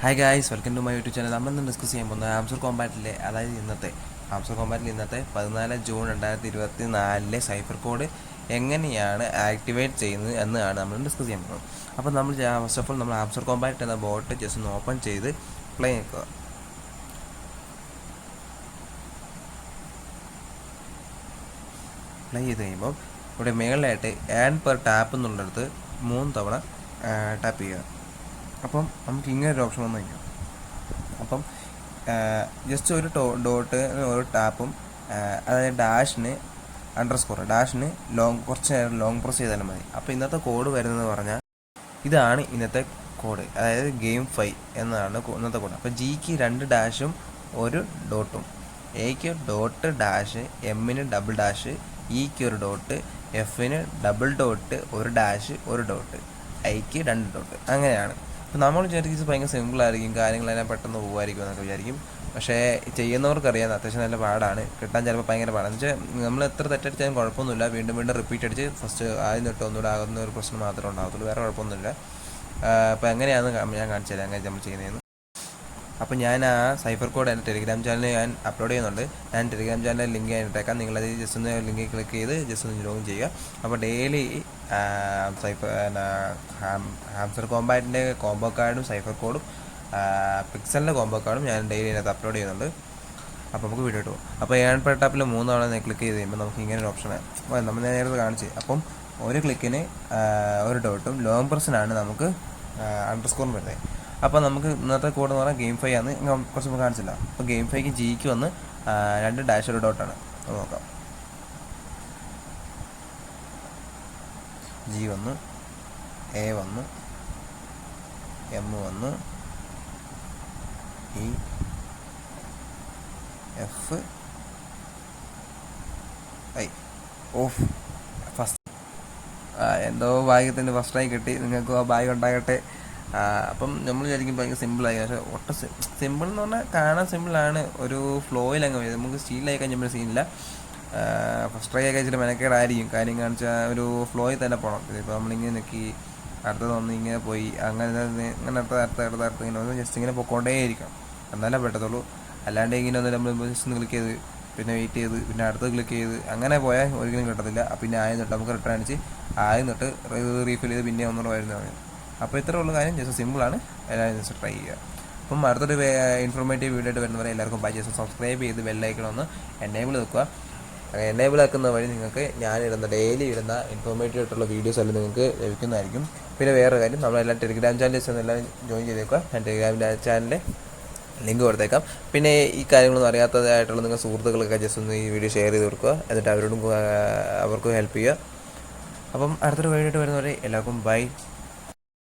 Hi guys, welcome to my YouTube channel. നമ്മളിന്ന് discuss ചെയ്യാൻ പോകുന്നത് ഹാംസ്റ്റർ കോമ്പാറ്റിലെ, അതായത് ഹാംസ്റ്റർ കോമ്പാറ്റിൽ ഇന്നത്തെ 14 ജൂൺ 2024 സൈഫർ കോഡ് എങ്ങനെയാണ് ആക്ടിവേറ്റ് ചെയ്യുന്നത് എന്നാണ് നമ്മൾ ഡിസ്കസ് ചെയ്യാൻ പോകുന്നത്. അപ്പോൾ നമ്മൾ ഫസ്റ്റ് ഓഫ് ഓൾ നമ്മൾ ഹാംസ്റ്റർ കോമ്പാറ്റ് എന്ന ബോട്ട് ജസ്റ്റ് ഒന്ന് ഓപ്പൺ ചെയ്ത് പ്ലേ ആക്കുക. പ്ലേ ചെയ്ത് കഴിയുമ്പോൾ ഇവിടെ മേളിലായിട്ട് ആൻ പെർ ടാപ്പ് എന്നുള്ളിടത്ത് 3 തവണ ടാപ്പ് ചെയ്യുക. അപ്പം നമുക്ക് ഇങ്ങനൊരു ഓപ്ഷൻ വന്നു കഴിഞ്ഞു. അപ്പം ജസ്റ്റ് ഒരു ഡോട്ട് ഒരു ടാപ്പും, അതായത് ഡാഷിന് കുറച്ച് നേരം ലോങ് പ്രസ് ചെയ്താലും മതി. അപ്പോൾ ഇന്നത്തെ കോഡ് വരുന്നതെന്ന് പറഞ്ഞാൽ ഇതാണ് ഇന്നത്തെ കോഡ്, അതായത് ഗെയിം 5 എന്നാണ് ഇന്നത്തെ കോഡ്. അപ്പോൾ ജിക്ക് 2 ഡാഷും 1 ഡോട്ടും, എക്ക് ഡോട്ട് ഡാഷ്, എമ്മിന് ഡബിൾ ഡാഷ്, ഇക്ക് 1 ഡോട്ട്, എഫിന് ഡബിൾ ഡോട്ട് 1 ഡാഷ് 1 ഡോട്ട്, ഐക്ക് 2 ഡോട്ട്. അങ്ങനെയാണ്. അപ്പോൾ നമ്മൾ വിചാരിക്കും ഇത് ഭയങ്കര സിമ്പിളായിരിക്കും, കാര്യങ്ങളെല്ലാം പെട്ടെന്ന് പോകുമായിരിക്കും എന്നൊക്കെ വിചാരിക്കും. പക്ഷേ ചെയ്യുന്നവർക്കറിയാം അത്യാവശ്യം നല്ല പാടാണ്, കിട്ടാൻ ചിലപ്പോൾ ഭയങ്കര പാടാണ്. എന്ന് വെച്ചാൽ നമ്മൾ എത്ര തെറ്റടിച്ചാലും കുഴപ്പമൊന്നുമില്ല, വീണ്ടും റിപ്പീറ്റ് അടിച്ച് ഫസ്റ്റ് ആദ്യം തൊട്ട് ഒന്നുകൂടെ ആകുന്ന ഒരു പ്രശ്നം മാത്രമേ ഉണ്ടാകത്തുള്ളൂ, വേറെ കുഴപ്പമൊന്നുമില്ല. അപ്പോൾ എങ്ങനെയാണെന്ന് ഞാൻ കാണിച്ചു തരാം, അങ്ങനെ നമ്മൾ ചെയ്യുന്നതെന്ന്. അപ്പോൾ ഞാൻ ആ സൈഫർ കോഡ് എൻ്റെ ടെലിഗ്രാം ചാനലിൽ ഞാൻ അപ്ലോഡ് ചെയ്യുന്നുണ്ട്. ഞാൻ ടെലിഗ്രാം ചാനലിൽ ലിങ്ക് ആയിട്ടേക്കാം, നിങ്ങളത് ജസ്റ്റ് ഒന്ന് ലിങ്കിൽ ക്ലിക്ക് ചെയ്ത് ജസ്റ്റ് ഒന്ന് ലോഗിൻ ചെയ്യുക. അപ്പോൾ ഡെയിലി ഹാംസ്റ്റർ കോമ്പാറ്റിൻ്റെ കോംബോ കാർഡും സൈഫർ കോഡും പിക്സലിൻ്റെ കോംബോ കാർഡും ഞാൻ ഡെയിലി അതിനകത്ത് അപ്ലോഡ് ചെയ്യുന്നുണ്ട്. അപ്പോൾ നമുക്ക് വീഡിയോ ഇട്ടു. അപ്പോൾ ഏൺ പെർ ടാപ്പിൽ 3 തവണ ക്ലിക്ക് ചെയ്ത് കഴിയുമ്പോൾ നമുക്ക് ഇങ്ങനെ ഒരു ഓപ്ഷനാണ് നമ്മൾ നേരത്തെ കാണിച്ച്. അപ്പം ഒരു ക്ലിക്കിന് 1 ഡോട്ടും ലോങ് പ്രസ്സിനാണ് നമുക്ക് അണ്ടർസ്കോറും വരുന്നത്. അപ്പോൾ നമുക്ക് ഇന്നത്തെ കോഡ് എന്ന് പറഞ്ഞാൽ ഗെയിം 5 ആണ്, കുറച്ച് മുമ്പ് കാണിച്ചില്ല. അപ്പോൾ ഗെയിം 5ക്ക് ജിക്ക് വന്ന് 2 ഡാഷ് 1 ഡോട്ടാണ്. നോക്കാം, ജി വന്നു, എ വന്നു, എം വന്നു, E, F, I. Of first എന്തോ ഭാഗ്യത്തിന് ഫസ്റ്റായി കിട്ടി. നിങ്ങൾക്ക് ആ ഭാഗ്യം ഉണ്ടാകട്ടെ. അപ്പം നമ്മൾ വിചാരിക്കും ഭയങ്കര സിമ്പിളായി, പക്ഷേ ഒട്ടും സിമ്പിൾ എന്ന് പറഞ്ഞാൽ കാണാൻ സിമ്പിളാണ്, ഒരു ഫ്ലോയിൽ അങ്ങ് വരും. നമുക്ക് സ്റ്റീലായി കഴിഞ്ഞപ്പോൾ സീനില്ല. ഫസ്റ്റ് ട്രൈ ഒക്കെ വെച്ചിട്ട് മെനക്കേടായിരിക്കും, കാര്യം കാണിച്ചാൽ ഒരു ഫ്ലോയിൽ തന്നെ പോകണം. ഇപ്പോൾ നമ്മളിങ്ങനെ നിൽക്കി അടുത്തതൊന്ന് ഇങ്ങനെ പോയി അങ്ങനെ അടുത്ത ഇങ്ങനെ ഒന്ന് ജസ്റ്റ് ഇങ്ങനെ പൊക്കോണ്ടേയിരിക്കണം, എന്നാലേ പറ്റത്തുള്ളൂ. അല്ലാണ്ട് ഇങ്ങനെ ഒന്ന് നമ്മൾ ജസ്റ്റ് ഒന്ന് ക്ലിക്ക് ചെയ്ത് പിന്നെ വെയിറ്റ് ചെയ്ത് പിന്നെ അടുത്ത് ക്ലിക്ക് ചെയ്ത് അങ്ങനെ പോയാൽ ഒരിക്കലും കിട്ടത്തില്ല. പിന്നെ ആദ്യം തൊട്ട് നമുക്ക് റിട്ടേൺ അടിച്ച് ആദ്യം തൊട്ട് റീഫിൽ ചെയ്ത് പിന്നെ ഒന്നുകൂടെ വരുന്നതാണ്. അപ്പോൾ ഇത്ര ഉള്ള കാര്യം, ജസ്റ്റ് സിമ്പിളാണ്, എല്ലാവരും ജസ്റ്റ് ട്രൈ ചെയ്യുക. അപ്പം അടുത്തൊരു ഇൻഫോർമേറ്റീവ് വീഡിയോ ആയിട്ട് വരുന്നവരെ എല്ലാവർക്കും ബൈ. ജസ്റ്റ് സബ്സ്ക്രൈബ് ചെയ്ത് ബെല്ലൈക്കൺ എനേബിൾ വെക്കുക. എനേബിൾ ആക്കുന്ന വഴി നിങ്ങൾക്ക് ഞാനിടുന്ന ഡെയിലി ഇടുന്ന ഇൻഫോർമേറ്റീവ് ആയിട്ടുള്ള വീഡിയോസ് എല്ലാം നിങ്ങൾക്ക് ലഭിക്കുന്നതായിരിക്കും. പിന്നെ വേറെ കാര്യം, നമ്മളെല്ലാം ടെലിഗ്രാം ചാനൽസ് എല്ലാം ജോയിൻ ചെയ്തേക്കുക. ഞാൻ ടെലിഗ്രാം ചാനലിൻ്റെ ലിങ്ക് കൊടുത്തേക്കാം. പിന്നെ ഈ കാര്യങ്ങളൊന്നും അറിയാത്തതായിട്ടുള്ള നിങ്ങൾ സുഹൃത്തുക്കൾക്ക് ജസ്റ്റ് ഒന്ന് ഈ വീഡിയോ ഷെയർ ചെയ്ത് കൊടുക്കുക, എന്നിട്ട് അവർക്ക് ഹെൽപ്പ് ചെയ്യുക. അപ്പം അടുത്തൊരു വീഡിയോ ആയിട്ട് വരുന്നവരെ എല്ലാവർക്കും ബൈ.